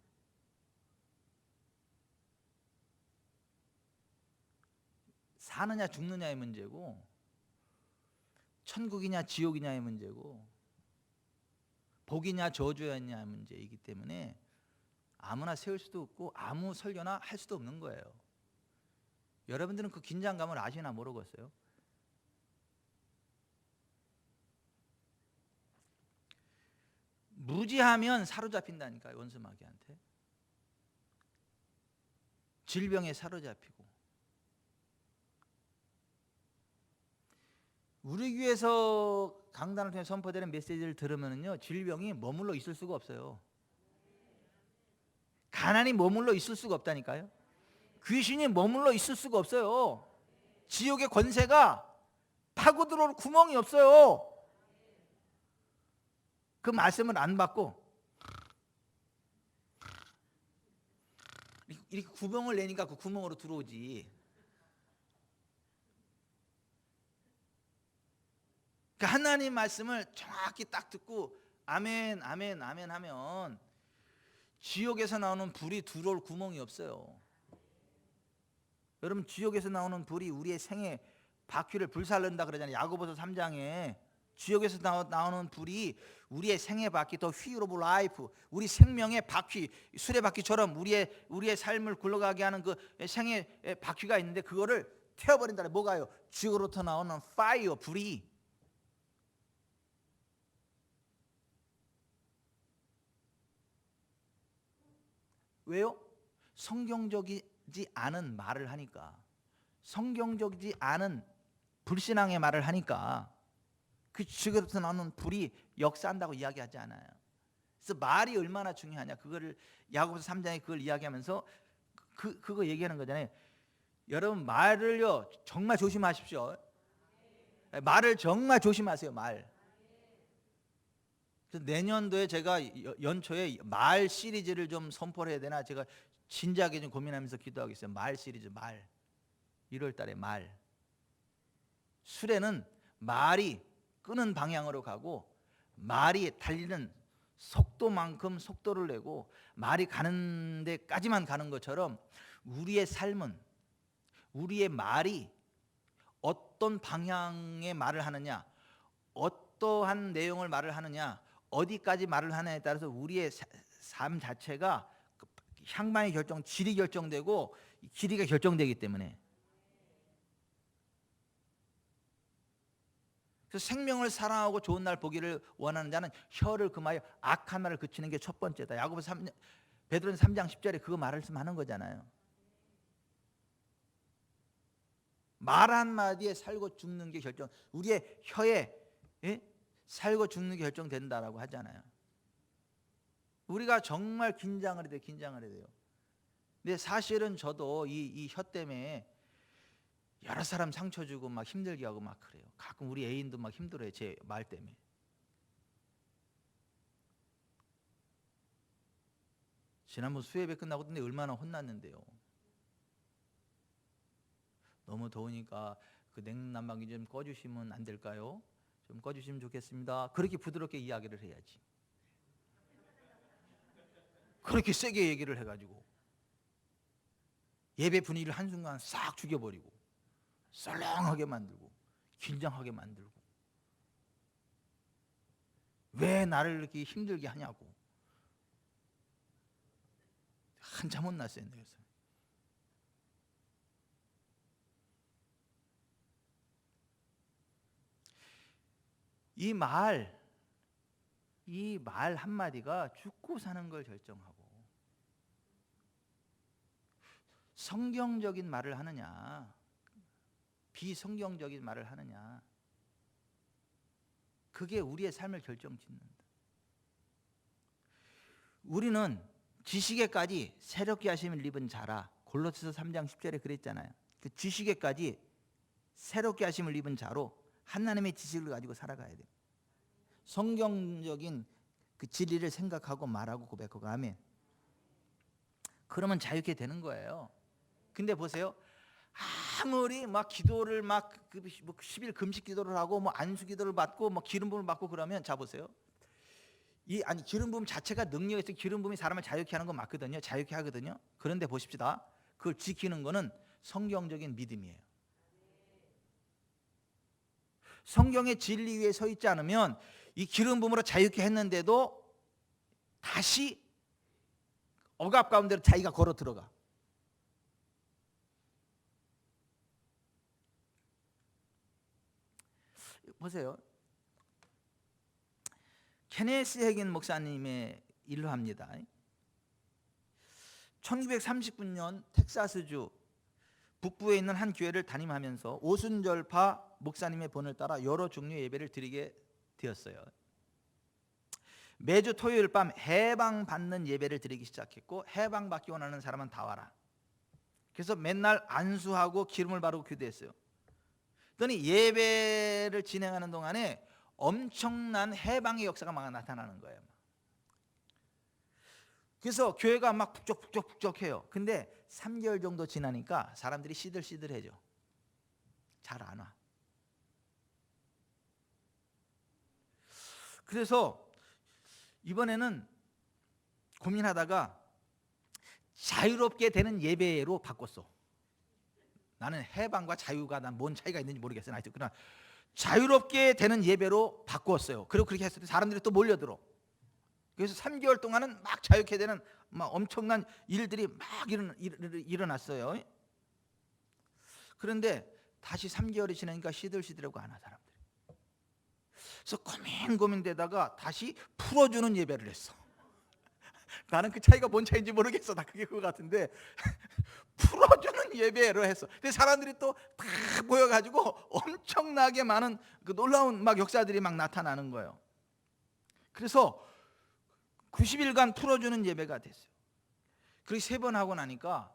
Speaker 1: 사느냐 죽느냐의 문제고, 천국이냐 지옥이냐의 문제고, 복이냐 저주였냐의 문제이기 때문에 아무나 세울 수도 없고 아무 설교나 할 수도 없는 거예요. 여러분들은 그 긴장감을 아시나 모르겠어요. 무지하면 사로잡힌다니까요. 원수마귀한테. 질병에 사로잡히고. 우리 교회에서 강단을 통해 선포되는 메시지를 들으면요, 질병이 머물러 있을 수가 없어요. 가난이 머물러 있을 수가 없다니까요. 귀신이 머물러 있을 수가 없어요. 지옥의 권세가 파고 들어올 구멍이 없어요. 그 말씀을 안 받고 이렇게 구멍을 내니까 그 구멍으로 들어오지. 그 하나님 말씀을 정확히 딱 듣고 아멘 아멘 아멘 하면 지옥에서 나오는 불이 들어올 구멍이 없어요. 여러분, 지옥에서 나오는 불이 우리의 생의 바퀴를 불살른다 그러잖아요. 야고보서 3장에 지옥에서 나오는 불이 우리의 생의 바퀴, 더 휠 오브 라이프, 우리 생명의 바퀴, 수레바퀴처럼 우리의 삶을 굴러가게 하는 그 생의 바퀴가 있는데 그거를 태워버린다. 뭐가요? 지옥으로부터 나오는 파이어, 불이. 왜요? 성경적이지 않은 말을 하니까, 성경적이지 않은 불신앙의 말을 하니까 그 지옥에서 나오는 불이 역사한다고 이야기하지 않아요. 그래서 말이 얼마나 중요하냐, 그거를 야고보서 3장에 그걸 이야기하면서 그거 얘기하는 거잖아요. 여러분, 말을요 정말 조심하십시오. 말을 정말 조심하세요. 말. 그래서 내년도에 제가 연초에 말 시리즈를 좀 선포를 해야 되나 제가 진지하게 좀 고민하면서 기도하고 있어요. 말 시리즈. 말. 1월 달에 말. 수레는 말이 끄는 방향으로 가고 말이 달리는 속도만큼 속도를 내고 말이 가는 데까지만 가는 것처럼 우리의 삶은, 우리의 말이 어떤 방향의 말을 하느냐, 어떠한 내용을 말을 하느냐, 어디까지 말을 하느냐에 따라서 우리의 삶 자체가 향방이 질이 결정되고 길이가 결정되기 때문에. 그래서 생명을 사랑하고 좋은 날 보기를 원하는 자는 혀를 금하여 악한 말을 그치는 게 첫 번째다. 야고보서 베드로전서 3장 10절에 그거 말씀하는 거잖아요. 말 한마디에 살고 죽는 게 결정, 우리의 혀에 살고 죽는 게 결정된다라고 하잖아요. 우리가 정말 긴장을 해야 돼요. 근데 사실은 저도 이 혀 때문에 여러 사람 상처 주고 막 힘들게 하고 막 그래요. 가끔 우리 애인도 막 힘들어요. 제 말 때문에. 지난번 수예배 끝나고 근데 얼마나 혼났는데요. 너무 더우니까 그 냉난방기 좀 꺼주시면 안 될까요? 좀 꺼주시면 좋겠습니다. 그렇게 부드럽게 이야기를 해야지. 그렇게 세게 얘기를 해가지고 예배 분위기를 한순간 싹 죽여버리고 썰렁하게 만들고 긴장하게 만들고 왜 나를 이렇게 힘들게 하냐고 한참 혼났어요. 그래서 이 말, 이 말 한마디가 죽고 사는 걸 결정하고, 성경적인 말을 하느냐 비성경적인 말을 하느냐, 그게 우리의 삶을 결정짓는다. 우리는 지식에까지 새롭게 하심을 입은 자라, 골로새서 3장 10절에 그랬잖아요. 그 지식에까지 새롭게 하심을 입은 자로 하나님의 지식을 가지고 살아가야 돼요. 성경적인 그 진리를 생각하고 말하고 고백하고. 아멘. 그러면 자유케 되는 거예요. 근데 보세요, 아무리 막 기도를 막 10일 금식 기도를 하고 뭐 안수 기도를 받고 뭐 기름 부음을 받고 그러면, 자 보세요, 아니 기름 부음 자체가 능력이 있어. 기름 부음이 사람을 자유케 하는 건 맞거든요. 자유케 하거든요. 그런데 보십시다, 그걸 지키는 거는 성경적인 믿음이에요. 성경의 진리 위에 서 있지 않으면 이 기름 부음으로 자유케 했는데도 다시 억압 가운데로 자기가 걸어 들어가. 보세요, 케네스 해긴 목사님의 일로 합니다. 1939년 텍사스주 북부에 있는 한 교회를 담임하면서 오순절파 목사님의 본을 따라 여러 종류의 예배를 드리게 되었어요. 매주 토요일 밤 해방받는 예배를 드리기 시작했고, 해방받기 원하는 사람은 다 와라. 그래서 맨날 안수하고 기름을 바르고 기도했어요. 그랬더니 예배를 진행하는 동안에 엄청난 해방의 역사가 막 나타나는 거예요. 그래서 교회가 막 북적북적해요. 근데 3개월 정도 지나니까 사람들이 시들시들해져. 잘 안 와. 그래서 이번에는 고민하다가 자유롭게 되는 예배로 바꿨어. 나는 해방과 자유가 난 뭔 차이가 있는지 모르겠어요. 그러나 자유롭게 되는 예배로 바꾸었어요. 그리고 그렇게 했을 때 사람들이 또 몰려들어. 그래서 3개월 동안은 막 자유케 되는 막 엄청난 일들이 막 일어났어요. 그런데 다시 3개월이 지나니까 시들시들하고 안 와, 사람들이. 그래서 고민되다가 다시 풀어주는 예배를 했어. 나는 그 차이가 뭔 차이인지 모르겠어. 나 그게 그거 같은데 풀어주는 예배로 했어. 근데 사람들이 또 다 모여가지고 엄청나게 많은 그 놀라운 막 역사들이 막 나타나는 거예요. 그래서 90일간 풀어주는 예배가 됐어요. 그렇게 3번 하고 나니까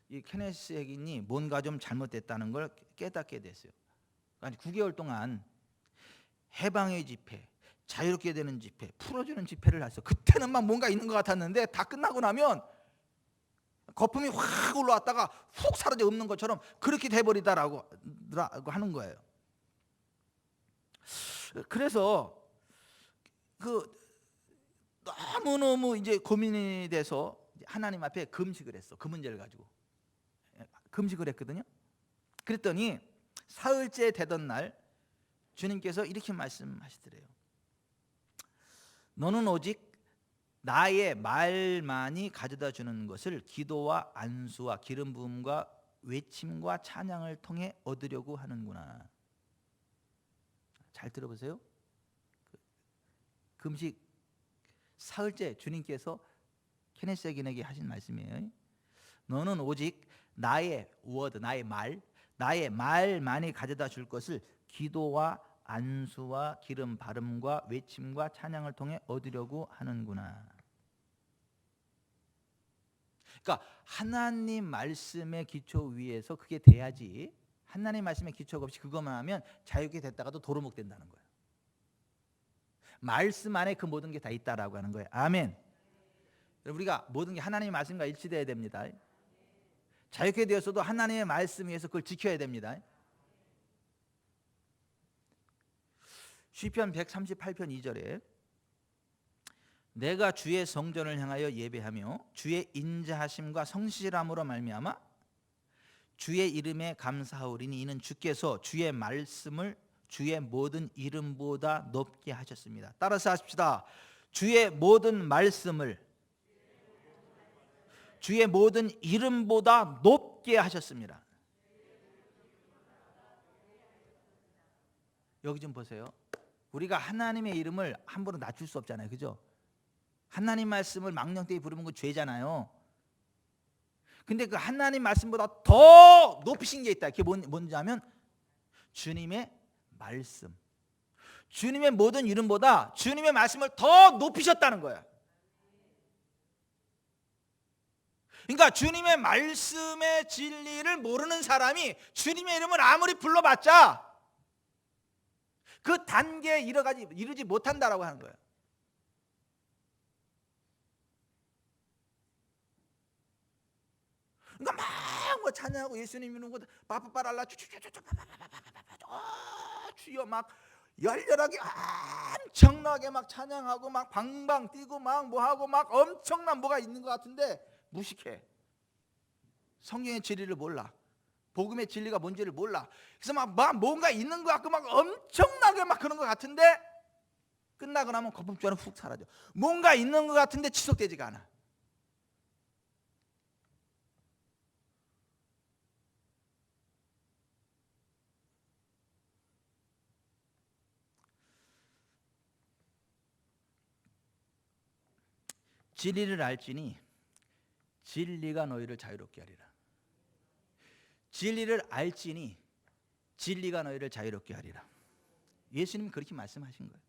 Speaker 1: 이 케네스 해긴이 뭔가 좀 잘못됐다는 걸 깨닫게 됐어요. 아니 9개월 동안 해방의 집회, 자유롭게 되는 집회, 풀어주는 집회를 했어. 그때는 막 뭔가 있는 것 같았는데 다 끝나고 나면 거품이 확 올라왔다가 훅 사라져 없는 것처럼 그렇게 돼버리다라고 하는 거예요. 그래서 그 너무너무 이제 고민이 돼서 하나님 앞에 금식을 했어. 그 문제를 가지고 금식을 했거든요. 그랬더니 사흘째 되던 날 주님께서 이렇게 말씀하시더래요. 너는 오직 나의 말만이 가져다 주는 것을 기도와 안수와 기름 부음과 외침과 찬양을 통해 얻으려고 하는구나. 잘 들어보세요. 금식 사흘째 주님께서 케네스 해긴에게 하신 말씀이에요. 너는 오직 나의 워드, 나의 말만이 가져다 줄 것을 기도와 안수와 기름 바름과 외침과 찬양을 통해 얻으려고 하는구나. 그러니까 하나님 말씀의 기초 위에서 그게 돼야지. 하나님 말씀의 기초가 없이 그것만 하면 자유케 됐다가도 도루묵 된다는 거예요. 말씀 안에 그 모든 게 다 있다라고 하는 거예요. 아멘. 우리가 모든 게 하나님의 말씀과 일치돼야 됩니다. 자유케 되었어도 하나님의 말씀 위에서 그걸 지켜야 됩니다. 시편 138편 2절에 내가 주의 성전을 향하여 예배하며 주의 인자하심과 성실함으로 말미암아 주의 이름에 감사하오리니 이는 주께서 주의 말씀을 주의 모든 이름보다 높게 하셨습니다. 따라서 하십시다. 주의 모든 말씀을 주의 모든 이름보다 높게 하셨습니다. 여기 좀 보세요. 우리가 하나님의 이름을 함부로 낮출 수 없잖아요. 그죠? 하나님 말씀을 망령되이 부르는 건 죄잖아요. 근데 그 하나님 말씀보다 더 높이신 게 있다. 그게 뭔지 하면 주님의 말씀. 주님의 모든 이름보다 주님의 말씀을 더 높이셨다는 거야. 그러니까 주님의 말씀의 진리를 모르는 사람이 주님의 이름을 아무리 불러봤자 그 단계에 이르지 못한다라고 하는 거예요. 그러니까 막 찬양하고 예수님 이런 거 빠빠빠랄라 주여 막 열렬하게 엄청나게 막 찬양하고 막 방방 뛰고 막 뭐하고 막 엄청난 뭐가 있는 것 같은데 무식해. 성경의 진리를 몰라. 복음의 진리가 뭔지를 몰라. 그래서 막 뭔가 있는 것 같고 막 엄청나게 막 그런 것 같은데 끝나고 나면 거품줄은 훅 사라져. 뭔가 있는 것 같은데 지속되지가 않아. 진리를 알지니 진리가 너희를 자유롭게 하리라. 진리를 알지니 진리가 너희를 자유롭게 하리라. 예수님이 그렇게 말씀하신 거예요.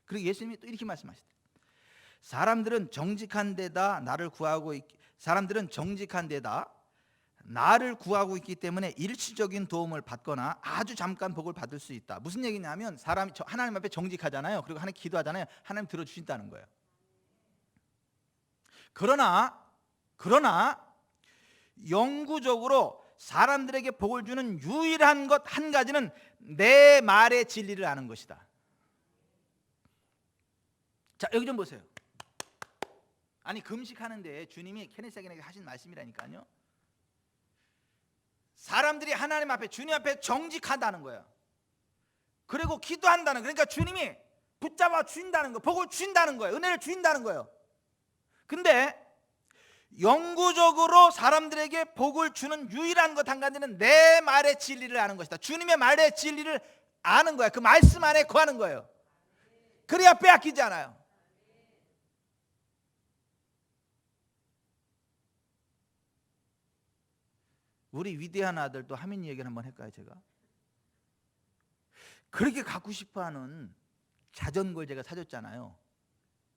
Speaker 1: 그리고 예수님이 또 이렇게 말씀하시대. 사람들은 정직한 데다 나를 구하고 있기 때문에 일시적인 도움을 받거나 아주 잠깐 복을 받을 수 있다. 무슨 얘기냐면 사람이 하나님 앞에 정직하잖아요. 그리고 하나님 기도하잖아요. 하나님 들어주신다는 거예요. 그러나 영구적으로 사람들에게 복을 주는 유일한 것 한 가지는 내 말의 진리를 아는 것이다. 자, 여기 좀 보세요. 아니 금식하는데 주님이 케네스에게 하신 말씀이라니까요. 사람들이 하나님 앞에 주님 앞에 정직하다는 거예요. 그리고 기도한다는 거예요. 그러니까 주님이 붙잡아 주신다는 거예요. 복을 주신다는 거예요. 은혜를 주신다는 거예요. 근데 영구적으로 사람들에게 복을 주는 유일한 것 한 가지는 내 말의 진리를 아는 것이다. 주님의 말의 진리를 아는 거야. 그 말씀 안에 거하는 거예요. 그래야 빼앗기지 않아요. 우리 위대한 아들도 하민이 얘기를 한번 할까요? 제가 그렇게 갖고 싶어하는 자전거를 제가 사줬잖아요.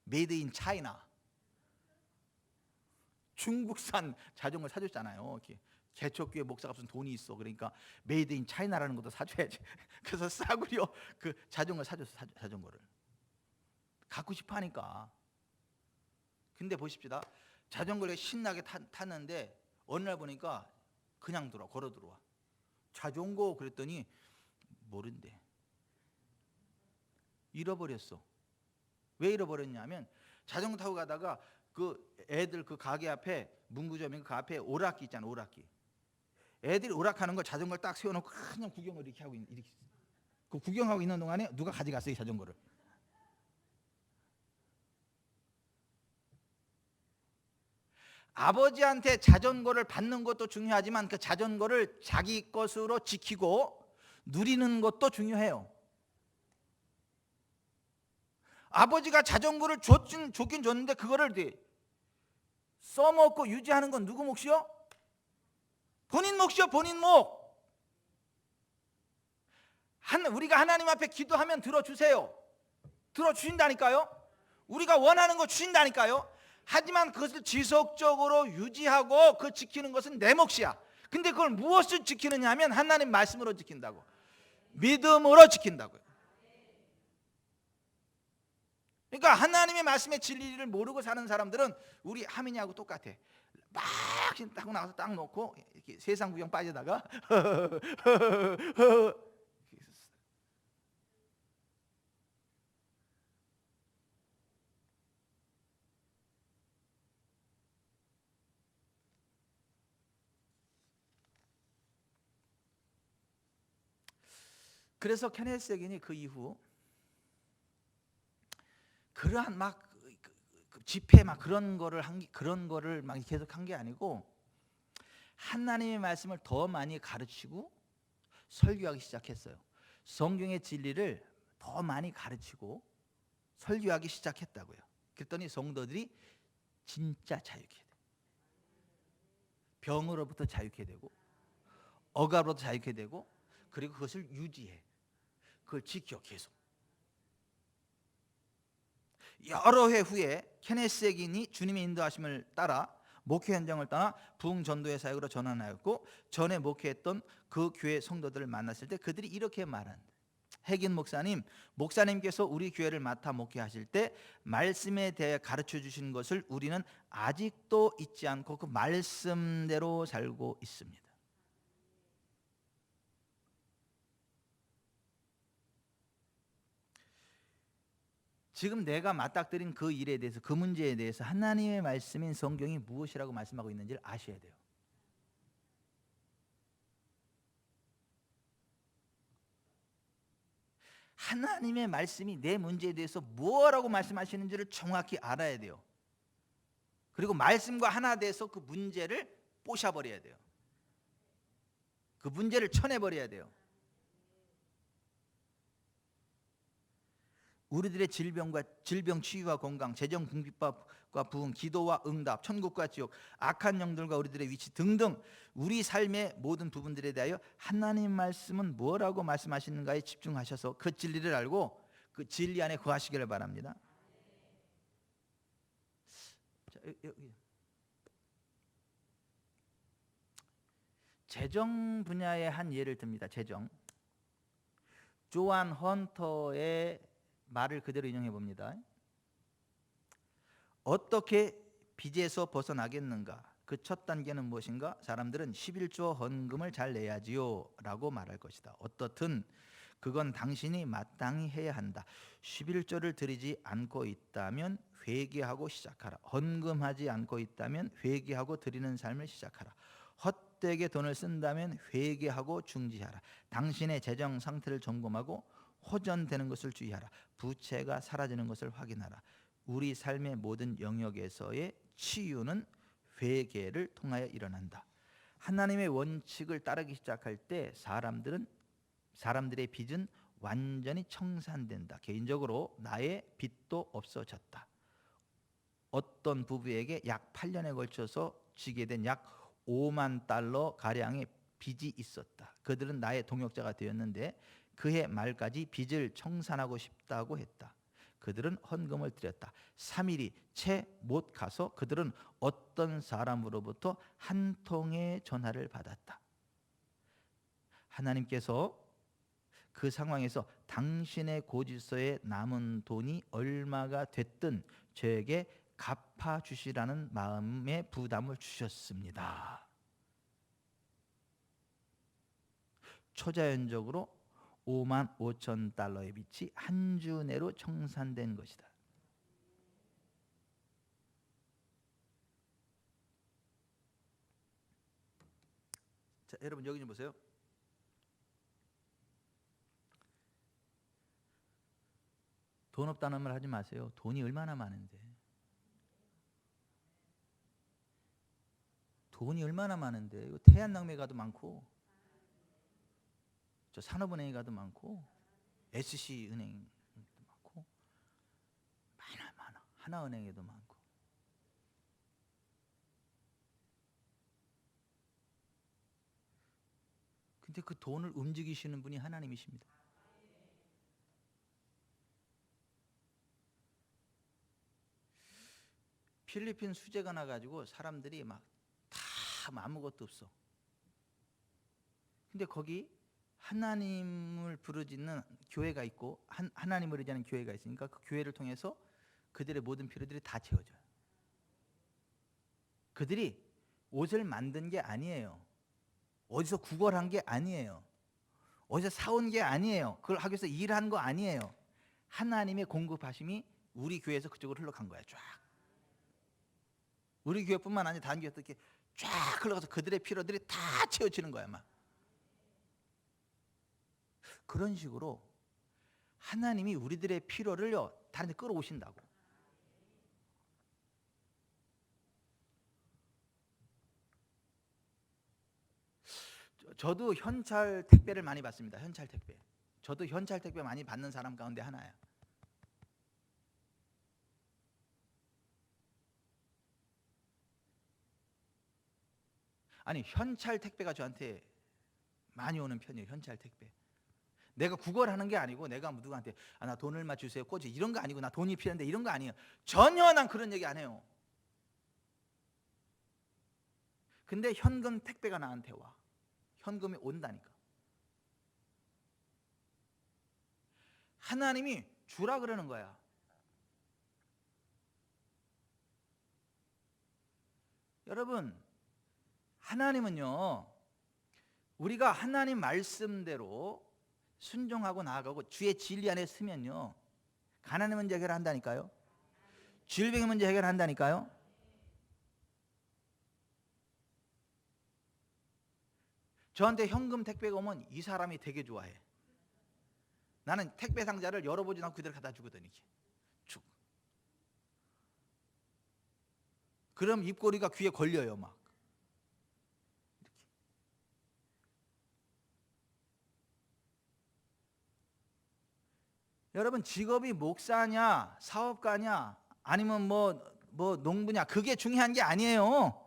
Speaker 1: 메이드 인 차이나, 중국산 자전거 사줬잖아요. 이렇게 개척교회 목사가 무슨 돈이 있어. 그러니까 메이드 인 차이나라는 것도 사줘야지. 그래서 싸구려 그 자전거 사줬어. 자전거를 갖고 싶어하니까. 근데 보십시다. 자전거를 신나게 탔는데 어느 날 보니까 그냥 걸어 들어와. 자전거 그랬더니 모른대. 잃어버렸어. 왜 잃어버렸냐면 자전거 타고 가다가 그 애들 그 가게 앞에 문구점인 그 앞에 오락기 있잖아. 오락기. 애들이 오락하는 걸 자전거를 딱 세워놓고 그냥 구경을 이렇게 하고 이렇게. 그 구경하고 있는 동안에 누가 가져갔어 이 자전거를. 아버지한테 자전거를 받는 것도 중요하지만 그 자전거를 자기 것으로 지키고 누리는 것도 중요해요. 아버지가 자전거를 좋긴 줬는데 그거를 써먹고 유지하는 건 누구 몫이요? 본인 몫이요. 본인 몫. 우리가 하나님 앞에 기도하면 들어주세요. 들어주신다니까요. 우리가 원하는 거 주신다니까요. 하지만 그것을 지속적으로 유지하고 그 지키는 것은 내 몫이야. 근데 그걸 무엇을 지키느냐 하면 하나님 말씀으로 지킨다고. 믿음으로 지킨다고요. 그러니까 하나님의 말씀의 진리를 모르고 사는 사람들은 우리 하민이하고 똑같아. 막 신고 나가서 딱 놓고 이렇게 세상 구경 빠지다가 그래서 케네스 에긴이 그 이후 그러한 막 집회 막 그런 거를 막 계속 한 게 아니고 하나님의 말씀을 더 많이 가르치고 설교하기 시작했어요. 성경의 진리를 더 많이 가르치고 설교하기 시작했다고요. 그랬더니 성도들이 진짜 자유케 돼요. 병으로부터 자유케 되고 억압으로부터 자유케 되고, 그리고 그것을 유지해. 그걸 지켜 계속. 여러 해 후에 케네스 에긴이 주님의 인도하심을 따라 목회 현장을 떠나 부흥 전도회 사역으로 전환하였고, 전에 목회했던 그 교회 성도들을 만났을 때 그들이 이렇게 말한다. 해긴 목사님께서 우리 교회를 맡아 목회하실 때 말씀에 대해 가르쳐 주신 것을 우리는 아직도 잊지 않고 그 말씀대로 살고 있습니다. 지금 내가 맞닥뜨린 그 일에 대해서, 그 문제에 대해서 하나님의 말씀인 성경이 무엇이라고 말씀하고 있는지를 아셔야 돼요. 하나님의 말씀이 내 문제에 대해서 뭐라고 말씀하시는지를 정확히 알아야 돼요. 그리고 말씀과 하나 돼서 그 문제를 뽀셔버려야 돼요. 그 문제를 쳐내버려야 돼요. 우리들의 질병 치유와 건강, 재정 궁핍과 부흥, 기도와 응답, 천국과 지옥, 악한 영들과 우리들의 위치 등등 우리 삶의 모든 부분들에 대하여 하나님 말씀은 뭐라고 말씀하시는가에 집중하셔서 그 진리를 알고 그 진리 안에 거하시기를 바랍니다. 자, 여기. 재정 분야의 한 예를 듭니다. 재정. 조안 헌터의 말을 그대로 인용해 봅니다. 어떻게 빚에서 벗어나겠는가? 그 첫 단계는 무엇인가? 사람들은 11조 헌금을 잘 내야지요 라고 말할 것이다. 어떻든 그건 당신이 마땅히 해야 한다. 11조를 드리지 않고 있다면 회개하고 시작하라. 헌금하지 않고 있다면 회개하고 드리는 삶을 시작하라. 헛되게 돈을 쓴다면 회개하고 중지하라. 당신의 재정 상태를 점검하고 호전되는 것을 주의하라. 부채가 사라지는 것을 확인하라. 우리 삶의 모든 영역에서의 치유는 회개를 통하여 일어난다. 하나님의 원칙을 따르기 시작할 때 사람들의 빚은 완전히 청산된다. 개인적으로 나의 빚도 없어졌다. 어떤 부부에게 약 8년에 걸쳐서 지게 된 약 5만 달러 가량의 빚이 있었다. 그들은 나의 동역자가 되었는데 그해 말까지 빚을 청산하고 싶다고 했다. 그들은 헌금을 드렸다. 3일이 채 못 가서 그들은 어떤 사람으로부터 한 통의 전화를 받았다. 하나님께서 그 상황에서 당신의 고지서에 남은 돈이 얼마가 됐든 저에게 갚아주시라는 마음의 부담을 주셨습니다. 초자연적으로 5만 5천 달러의 빚이 한 주 내로 청산된 것이다. 자, 여러분 여기 좀 보세요. 돈 없다는 말 하지 마세요. 돈이 얼마나 많은데. 돈이 얼마나 많은데. 이거 태안낙매 가도 많고, 저 산업은행에 가도 많고, SC은행도 많고, 많아. 하나은행에도 많고. 근데 그 돈을 움직이시는 분이 하나님이십니다. 필리핀 수재가 나가지고 사람들이 막 다 아무것도 없어. 근데 거기 하나님을 부르짖는 교회가 있고, 하나님을 의지하는 교회가 있으니까 그 교회를 통해서 그들의 모든 필요들이 다 채워져요. 그들이 옷을 만든 게 아니에요. 어디서 구걸한 게 아니에요. 어디서 사온 게 아니에요. 그걸 하기 위해서 일한 거 아니에요. 하나님의 공급하심이 우리 교회에서 그쪽으로 흘러간 거야. 쫙. 우리 교회뿐만 아니라 다른 교회도 이렇게 쫙 흘러가서 그들의 필요들이 다 채워지는 거야. 막 그런 식으로 하나님이 우리들의 필요를요 다른 데 끌어오신다고. 저도 현찰 택배를 많이 받습니다. 현찰 택배. 저도 현찰 택배 많이 받는 사람 가운데 하나야. 아니 현찰 택배가 저한테 많이 오는 편이에요. 현찰 택배. 내가 구걸하는 게 아니고 내가 누구한테 나 돈 얼마 주세요 꼬지 이런 거 아니고 나 돈이 필요한데 이런 거 아니에요. 전혀 난 그런 얘기 안 해요. 근데 현금 택배가 나한테 와. 현금이 온다니까. 하나님이 주라 그러는 거야. 여러분 하나님은요 우리가 하나님 말씀대로 순종하고 나아가고 주의 진리 안에 서면요 가난의 문제 해결한다니까요. 질병의 문제 해결한다니까요. 저한테 현금 택배가 오면 이 사람이 되게 좋아해. 나는 택배 상자를 열어보지 않고 그대로 갖다 주거든. 이게 쭉. 그럼 입꼬리가 귀에 걸려요 막. 이렇게. 여러분 직업이 목사냐 사업가냐 아니면 뭐 농부냐 그게 중요한 게 아니에요.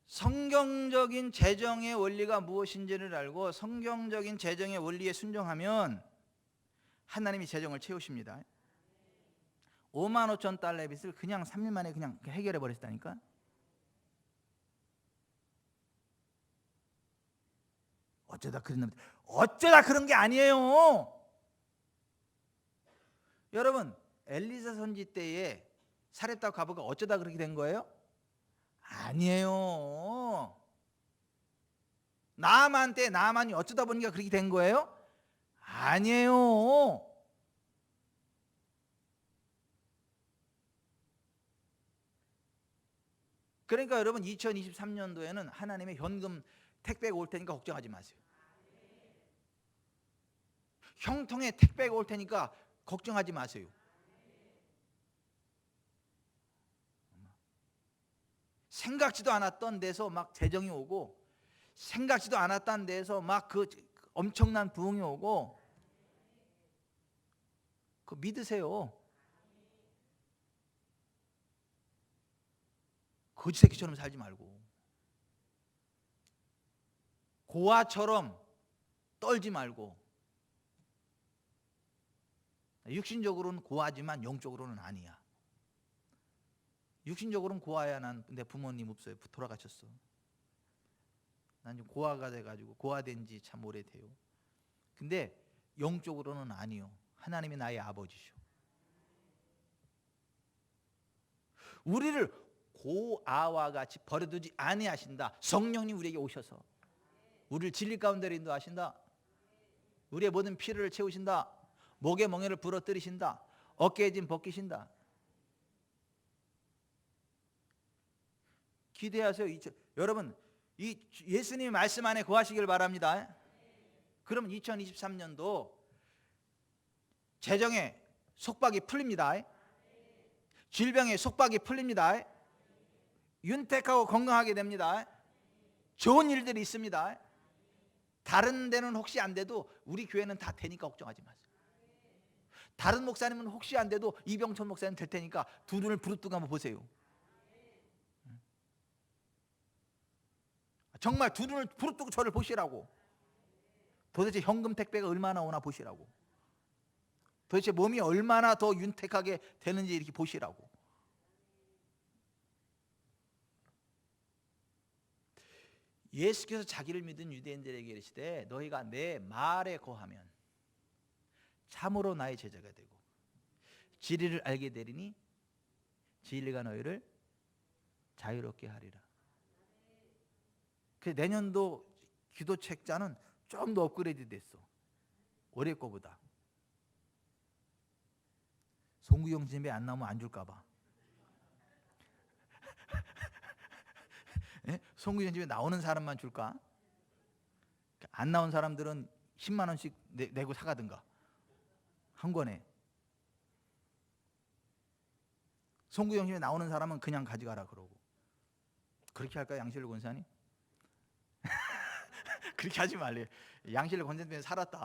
Speaker 1: 성경적인 재정의 원리가 무엇인지를 알고 성경적인 재정의 원리에 순종하면 하나님이 재정을 채우십니다. 5만 5천 달러의 빚을 그냥 3일 만에 그냥 해결해 버렸다니까. 어쩌다 그런 게 아니에요. 여러분 엘리사 선지 때에 사렙다 과부가 어쩌다 그렇게 된 거예요? 아니에요. 나만이 어쩌다 보니까 그렇게 된 거예요? 아니에요. 그러니까 여러분 2023년도에는 하나님의 현금 택배가 올 테니까 걱정하지 마세요. 형통에 택배가 올 테니까 걱정하지 마세요. 생각지도 않았던 데서 막 재정이 오고 생각지도 않았던 데서 막 그 엄청난 부흥이 오고 그거 믿으세요. 거지 새끼처럼 살지 말고 고아처럼 떨지 말고 육신적으로는 고아지만 영적으로는 아니야. 육신적으로는 고아야. 내 부모님 없어요. 돌아가셨어. 난 좀 고아가 돼가지고 고아된 지 참 오래돼요. 근데 영적으로는 아니요. 하나님이 나의 아버지시오. 우리를 고아와 같이 버려두지 아니하신다. 성령님 우리에게 오셔서 우리를 진리 가운데로 인도하신다. 우리의 모든 필요를 채우신다. 목의 멍에를 부러뜨리신다. 어깨에 짐 벗기신다. 기대하세요. 여러분 이 예수님의 말씀 안에 거하시길 바랍니다. 그럼 2023년도 재정의 속박이 풀립니다. 질병의 속박이 풀립니다. 윤택하고 건강하게 됩니다. 좋은 일들이 있습니다. 다른 데는 혹시 안 돼도 우리 교회는 다 되니까 걱정하지 마세요. 다른 목사님은 혹시 안 돼도 이병천 목사님 될 테니까 두 눈을 부릅뜨고 한번 보세요. 정말 두 눈을 부릅뜨고 저를 보시라고. 도대체 현금 택배가 얼마나 오나 보시라고. 도대체 몸이 얼마나 더 윤택하게 되는지 이렇게 보시라고. 예수께서 자기를 믿은 유대인들에게 이르시되 너희가 내 말에 거하면 참으로 나의 제자가 되고 진리를 알게 되리니 진리가 너희를 자유롭게 하리라. 그 내년도 기도 책자는 좀 더 업그레이드 됐어. 올해 거보다. 송구영 집에 안 나오면 안 줄까 봐. 송구영 집에 나오는 사람만 줄까? 안 나온 사람들은 10만 원씩 내고 사가든가. 한 권에. 송구영 집에 나오는 사람은 그냥 가져가라 그러고. 그렇게 할까요, 양실로 권사님? 그렇게 하지 말래. 양실로 건전되면 살았다.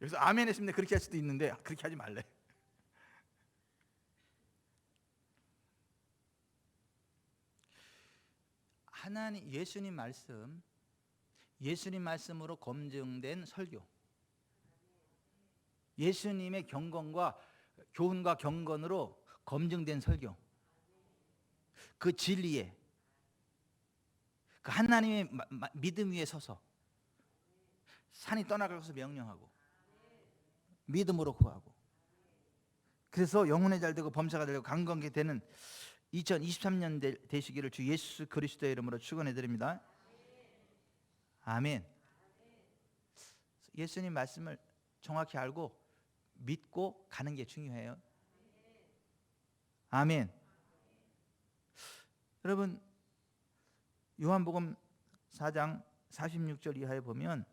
Speaker 1: 여기서 아멘 했으면 그렇게 할 수도 있는데 그렇게 하지 말래. 하나님 예수님 말씀으로 검증된 설교, 예수님의 경건과 교훈과 경건으로 검증된 설교, 그 진리에 그 하나님의 믿음 위에 서서 산이 떠나갈 것을 명령하고 믿음으로 구하고, 그래서 영혼의 잘되고 범사가 되고 강건케 되는 2023년 되시기를 주 예수 그리스도의 이름으로 축원해 드립니다. 아멘. 예수님 말씀을 정확히 알고 믿고 가는 게 중요해요. 아멘. 여러분, 요한복음 4장 46절 이하에 보면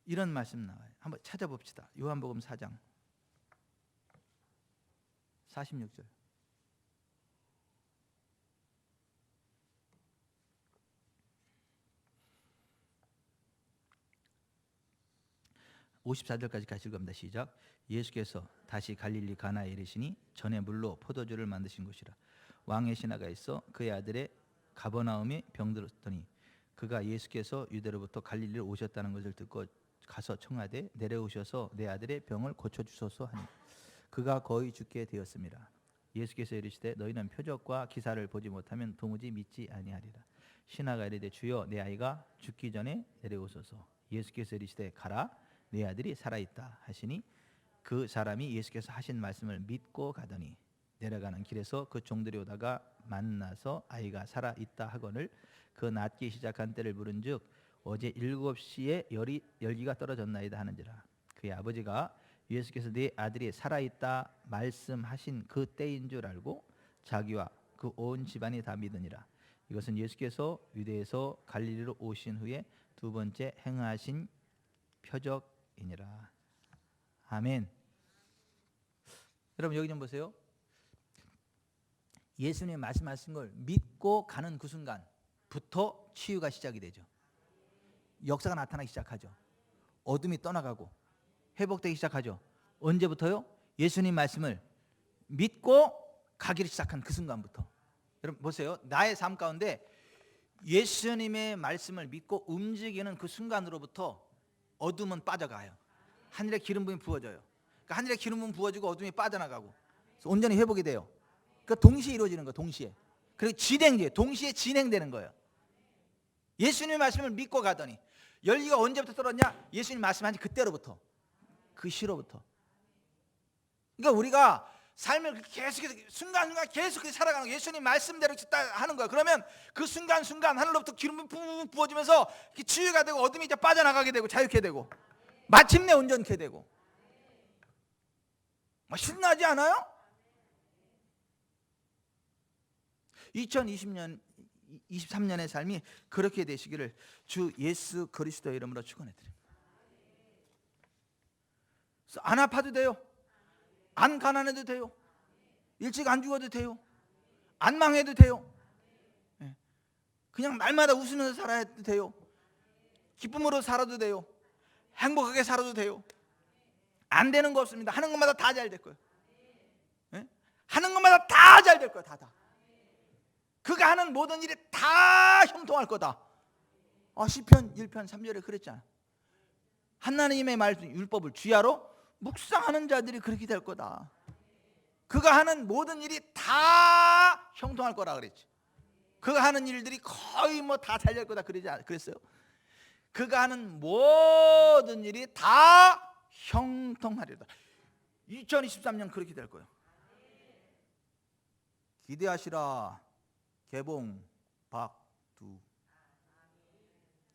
Speaker 1: 이런 말씀 나와요. 한번 찾아봅시다. 요한복음 4장 46절. (54절까지) 같이 읽습니다. 시작. 예수께서 다시 갈릴리 가나에 이르시니 전에 물로 포도주를 만드신 곳이라. 왕의 신하가 있어 그의 아들의 가버나움에 병들었더니 그가 예수께서 유대로부터 갈릴리로 오셨다는 것을 듣고 가서 청하되 내려오셔서 내 아들의 병을 고쳐주소서 하니 그가 거의 죽게 되었습니다. 예수께서 이르시되 너희는 표적과 기사를 보지 못하면 도무지 믿지 아니하리라. 신하가 이르되 주여 내 아이가 죽기 전에 내려오소서. 예수께서 이르시되 가라 내 아들이 살아있다 하시니 그 사람이 예수께서 하신 말씀을 믿고 가더니 내려가는 길에서 그 종들이 오다가 만나서 아이가 살아있다 하거늘 그 낫기 시작한 때를 물은즉 어제 7시에 열기가 떨어졌나이다 하는지라. 그의 아버지가 예수께서 네 아들이 살아있다 말씀하신 그 때인 줄 알고 자기와 그 온 집안이 다 믿으니라. 이것은 예수께서 유대에서 갈릴리로 오신 후에 두 번째 행하신 표적이니라. 아멘. 여러분 여기 좀 보세요. 예수님 말씀하신 걸 믿고 가는 그 순간부터 치유가 시작이 되죠. 역사가 나타나기 시작하죠. 어둠이 떠나가고 회복되기 시작하죠. 언제부터요? 예수님 말씀을 믿고 가기를 시작한 그 순간부터. 여러분 보세요. 나의 삶 가운데 예수님의 말씀을 믿고 움직이는 그 순간으로부터 어둠은 빠져가요. 하늘의 기름 부음이 부어져요. 그러니까 하늘의 기름 부음 부어지고 어둠이 빠져나가고 온전히 회복이 돼요. 그러니까 동시에 이루어지는 거예요. 동시에. 그리고 동시에 진행되는 거예요. 예수님 말씀을 믿고 가더니 열기가 언제부터 떨어졌냐? 예수님 말씀하신 그때로부터, 그 시로부터. 그러니까 우리가 삶을 계속해서 순간순간 계속 살아가는 거예요. 예수님 말씀대로 하는 거예요. 그러면 그 순간순간 하늘로부터 기름이 푹 부어지면서 치유가 되고 어둠이 이제 빠져나가게 되고 자유케 되고 마침내 온전케 되고. 신나지 않아요? 2023년의 삶이 그렇게 되시기를 주 예수 그리스도의 이름으로 축원해 드립니다. 안 아파도 돼요. 안 가난해도 돼요. 일찍 안 죽어도 돼요. 안 망해도 돼요. 그냥 날마다 웃으면서 살아도 돼요. 기쁨으로 살아도 돼요. 행복하게 살아도 돼요. 안 되는 거 없습니다. 하는 것마다 다 잘 될 거예요. 하는 것마다 다 잘 될 거예요. 다. 그가 하는 모든 일이 다 형통할 거다. 시편 1편 3절에 그랬잖아. 하나님의 말씀 율법을 주야로 묵상하는 자들이 그렇게 될 거다. 그가 하는 모든 일이 다 형통할 거라 그랬지. 그가 하는 일들이 거의 다 잘 될 거다 그랬어요. 그가 하는 모든 일이 다 형통하리다. 2023년 그렇게 될 거예요. 기대하시라. 개봉 박두.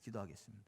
Speaker 1: 기도하겠습니다.